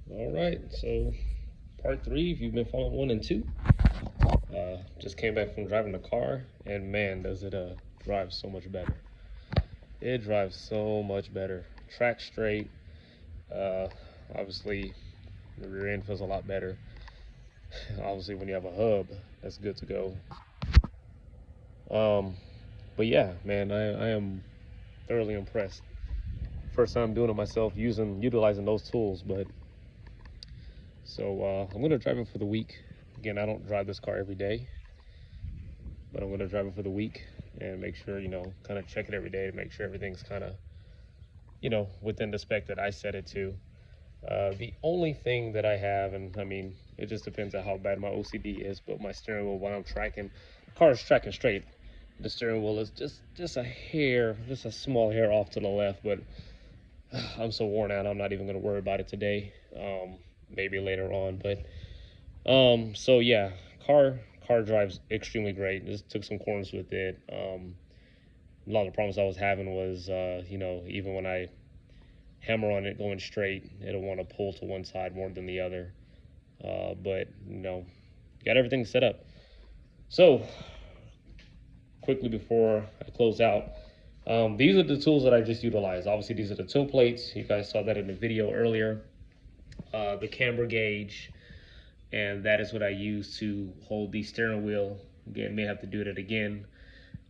All right, so part three, if you've been following one and two, just came back from driving the car, and man, does it drive so much better. It drives so much better. Track straight. Uh, Obviously, the rear end feels a lot better. Obviously, when you have a hub, that's good to go. Um, but yeah, man, I am thoroughly impressed. First time doing it myself, utilizing those tools, but I'm gonna drive it for the week. Again, I don't drive this car every day, but I'm gonna drive it for the week and make sure, kind of check it every day to make sure everything's kind of, within the spec that I set it to. The only thing that I have, and I mean, it just depends on how bad my OCD is, but my steering wheel while I'm tracking, the car is tracking straight. The steering wheel is just a hair, just a small hair off to the left, but I'm so worn out. I'm not even gonna worry about it today. Maybe later on, but so yeah, car drives extremely great. Just took some corners with it. A lot of the problems I was having was, even when I hammer on it going straight, it'll want to pull to one side more than the other. But got everything set up. So quickly before I close out, these are the tools that I just utilized. Obviously, these are the tilt plates. You guys saw that in the video earlier. The camber gauge, and that is what I use to hold the steering wheel. Again, may have to do it again.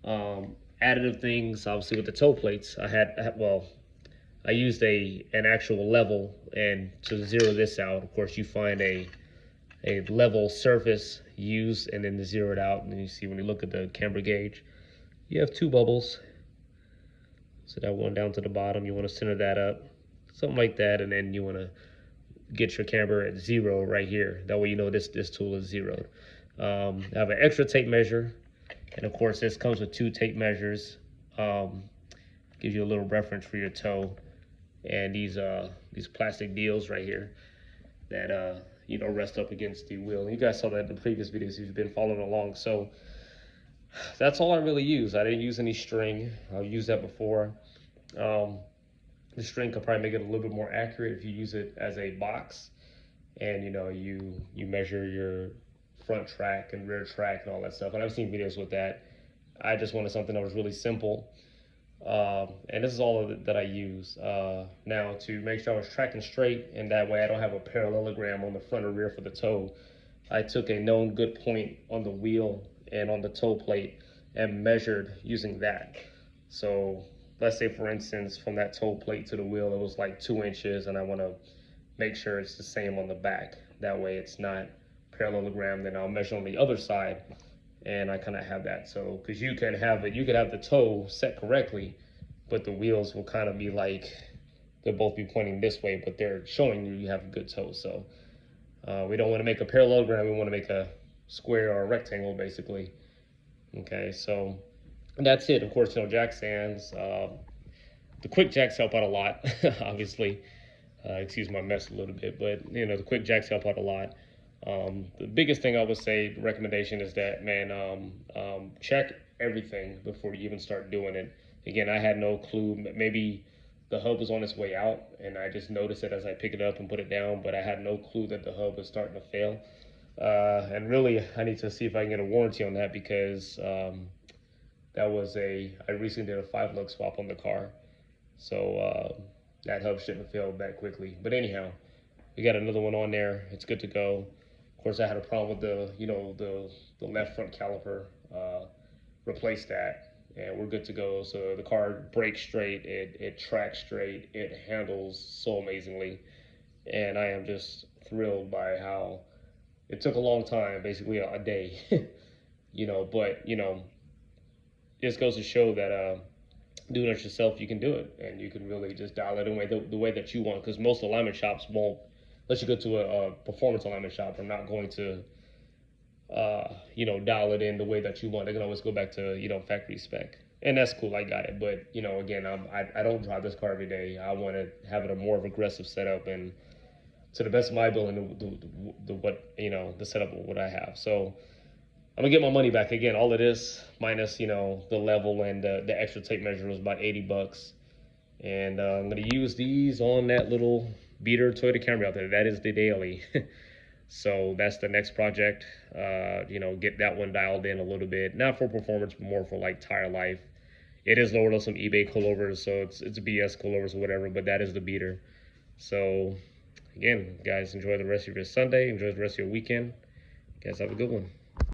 Additive things, obviously with the toe plates, I used an actual level, and to zero this out, of course, you find a level surface used and then zero it out, and then you see when you look at the camber gauge, you have two bubbles. So that one down to the bottom, you want to center that up, something like that, and then you want to get your camber at zero right here. That way you know this tool is zeroed. I have an extra tape measure, and of course this comes with two tape measures. Gives you a little reference for your toe, and these plastic deals right here that rest up against the wheel. And you guys saw that in the previous videos if you've been following along. So that's all I really use. I didn't use any string. I've used that before. The string could probably make it a little bit more accurate if you use it as a box, and you measure your front track and rear track and all that stuff. And I've seen videos with that. I just wanted something that was really simple, and this is all that I use. Now, to make sure I was tracking straight, and that way I don't have a parallelogram on the front or rear for the toe, I took a known good point on the wheel and on the toe plate and measured using that. So let's say, for instance, from that toe plate to the wheel, it was like 2 inches, and I want to make sure it's the same on the back. That way it's not parallelogram. Then I'll measure on the other side, and I kind of have that. So, because you could have the toe set correctly, but the wheels will kind of be like, they'll both be pointing this way, but they're showing you have a good toe. So we don't want to make a parallelogram. We want to make a square or a rectangle, basically. Okay, so that's it. Of course, jack stands. The quick jacks help out a lot, obviously. Excuse my mess a little bit, but the quick jacks help out a lot. The biggest thing I would say, the recommendation is that, man, check everything before you even start doing it. Again, I had no clue. Maybe the hub was on its way out, and I just noticed it as I pick it up and put it down, but I had no clue that the hub was starting to fail. And really, I need to see if I can get a warranty on that, because I recently did a 5-lug swap on the car. So that hub shouldn't have failed that quickly. But anyhow, we got another one on there. It's good to go. Of course, I had a problem with the left front caliper. Replaced that, and we're good to go. So the car brakes straight, it tracks straight, it handles so amazingly, and I am just thrilled by how it took a long time, basically a day, but just goes to show that doing it yourself, you can do it, and you can really just dial it in the way that you want, because most alignment shops won't let you go to a performance alignment shop. Are not going to dial it in the way that you want. They can always go back to factory spec, and that's cool. I got it, but again, I don't drive this car every day. I want to have it a more of aggressive setup, and to the best of my ability, the setup of what I have. So I'm gonna get my money back. Again, all of this minus the level and the extra tape measure was about $80, and I'm gonna use these on that little beater Toyota Camry out there. That is the daily. So that's the next project. Get that one dialed in a little bit, not for performance, but more for like tire life. It is lowered on some eBay coilovers, so it's BS coilovers or whatever, but that is the beater. So again, guys, enjoy the rest of your Sunday. Enjoy the rest of your weekend. You guys have a good one.